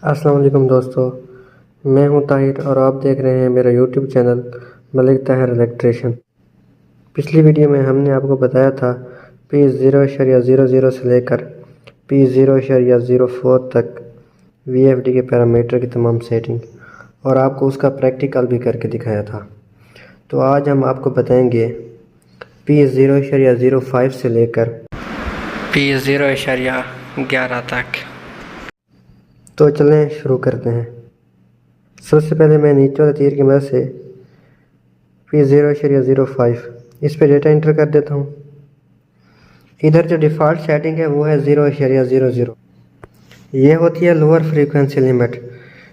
अस्सलाम वालेकुम दोस्तों, मैं हूं ताहिर और आप देख रहे हैं मेरा YouTube channel Malik Tahir electrician. पिछली वीडियो में हमने आपको बताया था P0.00 से लेकर P0.04 तक VFD के पैरामीटर की तमाम सेटिंग और आपको उसका प्रैक्टिकल भी करके दिखाया था। तो आज हम आपको बताएंगे P0.05 से लेकर P0.11 तक। तो चलें शुरू करते हैं। सबसे पहले मैं नीचे वाले तीर की मदद से P0.05 इस पे डेटा इंटर कर देता हूँ। इधर जो डिफ़ॉल्ट सेटिंग है वो है 0.00। ये होती है लोअर फ्रीक्वेंसी लिमिट।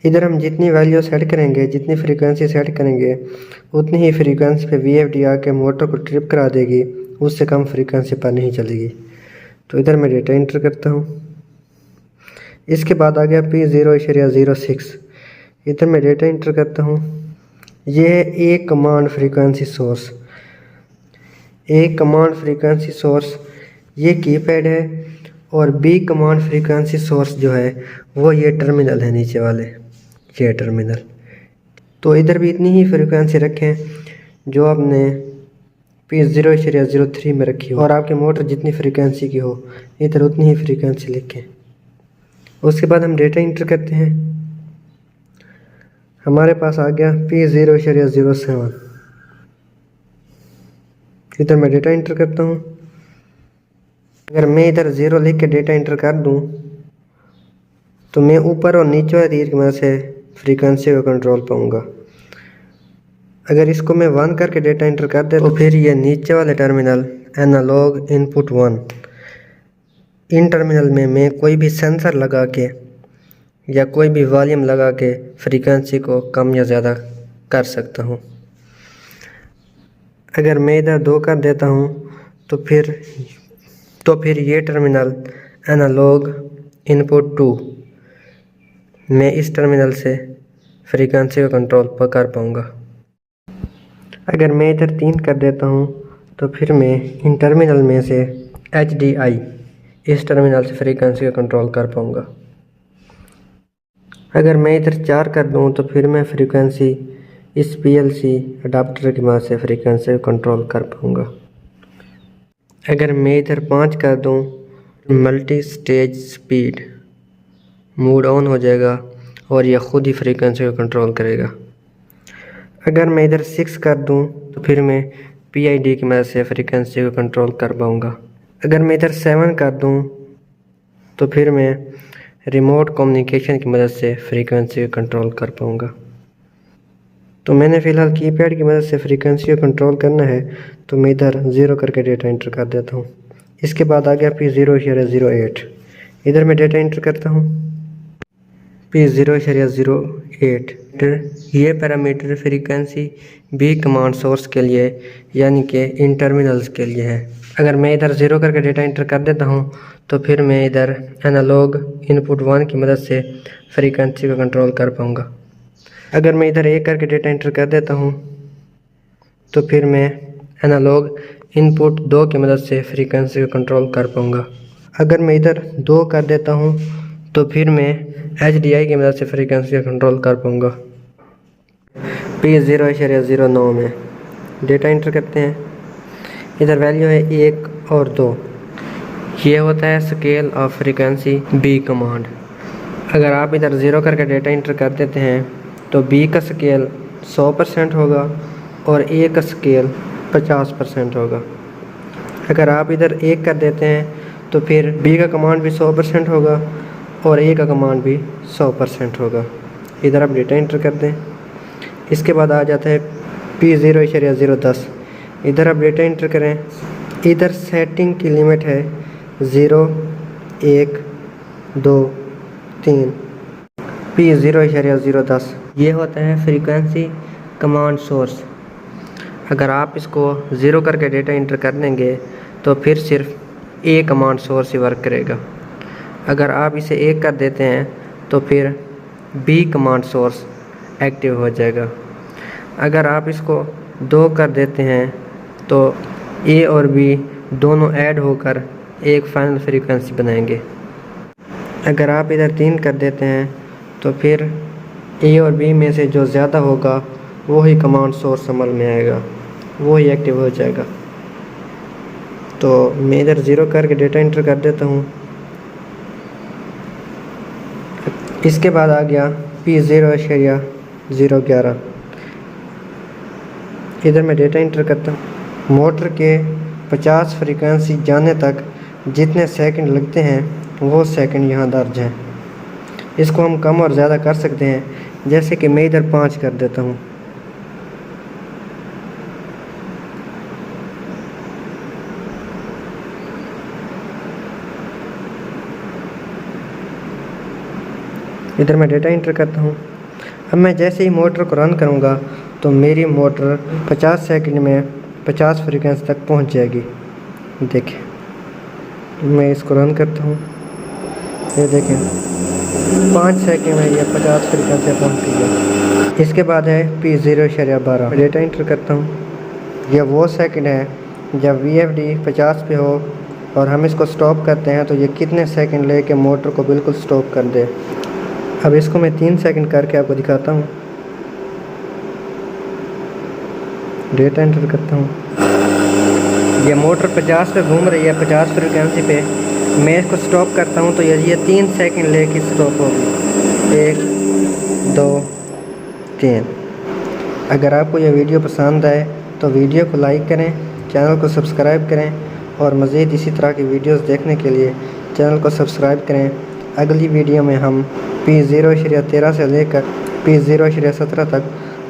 इधर हम जितनी वैल्यू सेट करेंगे, जितनी फ्रीक्वेंसी सेट करेंगे, उतनी ही फ्रीक्वेंसी पे VFD आके मोटर को ट्रिप करा देगी, उससे कम फ्रीक्वेंसी पर नहीं चलेगी। तो इधर मैं डेटा इंटर करता हूँ। इसके बाद आ गया P0.06। इधर मैं डेटा इंटर करता हूँ। ये है ए कमांड फ्रीक्वेंसी सोर्स। ए कमांड फ्रीक्वेंसी सोर्स ये कीपैड है और बी कमांड फ्रीक्वेंसी सोर्स जो है वो ये टर्मिनल है, नीचे वाले ये टर्मिनल। तो इधर भी इतनी ही फ्रीक्वेंसी रखें जो आपने P0.03 में रखी हो और आपकी मोटर जितनी फ्रीक्वेंसी की हो, इधर उतनी ही फ्रीक्वेंसी लिखें। उसके बाद हम डेटा इंटर करते हैं। हमारे पास आ गया P0.07। इधर मैं डेटा इंटर करता हूँ। अगर मैं इधर 0 लिख के डेटा इंटर कर दूँ तो मैं ऊपर और नीचे वाले तीर की मदद से फ्रीक्वेंसी को कंट्रोल पाऊँगा। अगर इसको मैं 1 करके डेटा इंटर कर दे तो फिर ये नीचे वाले टर्मिनल एनालॉग इनपुट 1, इन टर्मिनल में मैं कोई भी सेंसर लगा के या कोई भी वॉल्यूम लगा के फ्रीक्वेंसी को कम या ज़्यादा कर सकता हूँ। अगर मैं इधर 2 कर देता हूँ तो फिर ये टर्मिनल एनालॉग इनपुट 2, मैं इस टर्मिनल से फ्रीक्वेंसी को कंट्रोल कर पाऊँगा। अगर मैं इधर 3 कर देता हूँ तो फिर मैं इन टर्मिनल में से HDI इस टर्मिनल से फ्रीक्वेंसी को कंट्रोल कर पाऊँगा। अगर मैं इधर 4 कर दूँ तो फिर मैं फ्रीक्वेंसी इस PLC अडाप्टर की मदद से फ्रीक्वेंसी को कंट्रोल कर पाऊँगा। अगर मैं इधर 5 कर दूँ, multi stage speed mode on हो जाएगा और यह खुद ही फ्रीक्वेंसी को कंट्रोल करेगा। अगर मैं इधर 6 कर दूँ तो फिर मैं PID की मदद से फ्रीक्वेंसी को कंट्रोल कर पाऊँगा। अगर मैं इधर 7 कर दूँ तो फिर मैं रिमोट कम्युनिकेशन की मदद से फ्रीक्वेंसी को कंट्रोल कर पाऊँगा। तो मैंने फ़िलहाल कीपैड की मदद से फ्रीक्वेंसी को कंट्रोल करना है, तो मैं इधर 0 करके डेटा इंटर कर देता हूँ। इसके बाद आ गया P0.08। इधर मैं डेटा इंटर करता हूँ P0.08। ये parameter frequency B command source के लिए यानी कि इन टर्मिनल्स के लिए है। अगर मैं इधर 0 करके डेटा इंटर कर देता हूँ तो फिर मैं इधर एनालॉग इनपुट 1 की मदद से फ्रीक्वेंसी को कंट्रोल कर पाऊँगा। अगर मैं इधर 1 करके डेटा इंटर कर देता हूँ तो फिर मैं एनालॉग इनपुट 2 की मदद से फ्रीक्वेंसी को कंट्रोल कर पाऊँगा। अगर मैं इधर 2 कर देता हूँ तो फिर मैं HDI की मदद से फ्रीक्वेंसी को कंट्रोल कर पाऊँगा। P0.09 में डेटा इंटर करते हैं। इधर वैल्यू है 1 और 2। ये होता है scale of frequency B command. अगर आप इधर 0 करके डेटा इंटर कर देते हैं तो बी का स्केल 100% होगा और ए का स्केल 50% होगा। अगर आप इधर 1 कर देते हैं तो फिर बी का कमांड भी 100% होगा और ए का कमांड भी 100% होगा। इधर आप डेटा इंटर कर दें। इसके बाद आ जाता है P0.010। इधर आप डेटा इंटर करें। इधर सेटिंग की लिमिट है 0, 1, 2, 3। P0.010 ये होता है फ्रीक्वेंसी कमांड सोर्स। अगर आप इसको 0 करके डेटा इंटर कर देंगे तो फिर सिर्फ ए कमांड सोर्स ही वर्क करेगा। अगर आप इसे 1 कर देते हैं तो फिर बी कमांड सोर्स एक्टिव हो जाएगा। अगर आप इसको 2 कर देते हैं तो ए और बी दोनों ऐड होकर एक फाइनल फ्रीक्वेंसी बनाएंगे। अगर आप इधर 3 कर देते हैं तो फिर ए और बी में से जो ज़्यादा होगा वो ही कमांड सोर्स अमल में आएगा, वो ही एक्टिव हो जाएगा। तो मैं इधर 0 करके डेटा एंटर कर देता हूँ। इसके बाद आ गया P0.011। इधर मैं डेटा एंटर करता हूँ। मोटर के 50 फ्रीक्वेंसी जाने तक जितने सेकंड लगते हैं वो सेकंड यहाँ दर्ज हैं। इसको हम कम और ज़्यादा कर सकते हैं, जैसे कि मैं इधर 5 कर देता हूँ। इधर मैं डेटा एंटर करता हूँ। अब मैं जैसे ही मोटर को रन करूँगा तो मेरी मोटर 50 सेकंड में 50 फ्रीक्वेंसी तक पहुँच जाएगी। देखें, मैं इसको रन करता हूँ, ये देखें 5 सेकंड में ये 50 फ्रीक्वेंसी पहुँच गई है। इसके बाद है P0.12। डेटा एंटर करता हूँ। यह वो सेकंड है जब VFD 50 पे हो और हम इसको स्टॉप करते हैं तो ये कितने सेकंड लेके मोटर को बिल्कुल स्टॉप कर दे। अब इसको मैं 3 सेकंड करके आपको दिखाता हूँ। डेटा एंटर करता हूँ। ये मोटर 50 पे घूम रही है, 50 फ्रीक्वेंसी पे। मैं इसको स्टॉप करता हूँ तो ये 3 सेकंड लेके स्टॉप होगी। 1 2 3। अगर आपको यह वीडियो पसंद आए तो वीडियो को लाइक करें, चैनल को सब्सक्राइब करें और मज़ीद इसी तरह की वीडियोस देखने के लिए चैनल को सब्सक्राइब करें। अगली वीडियो में हम P0.13 से लेकर P0.17 तक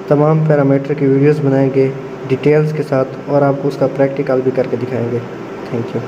तमाम पैरामीटर की वीडियोस बनाएंगे डिटेल्स के साथ और आपको उसका प्रैक्टिकल भी करके दिखाएंगे। Thank you.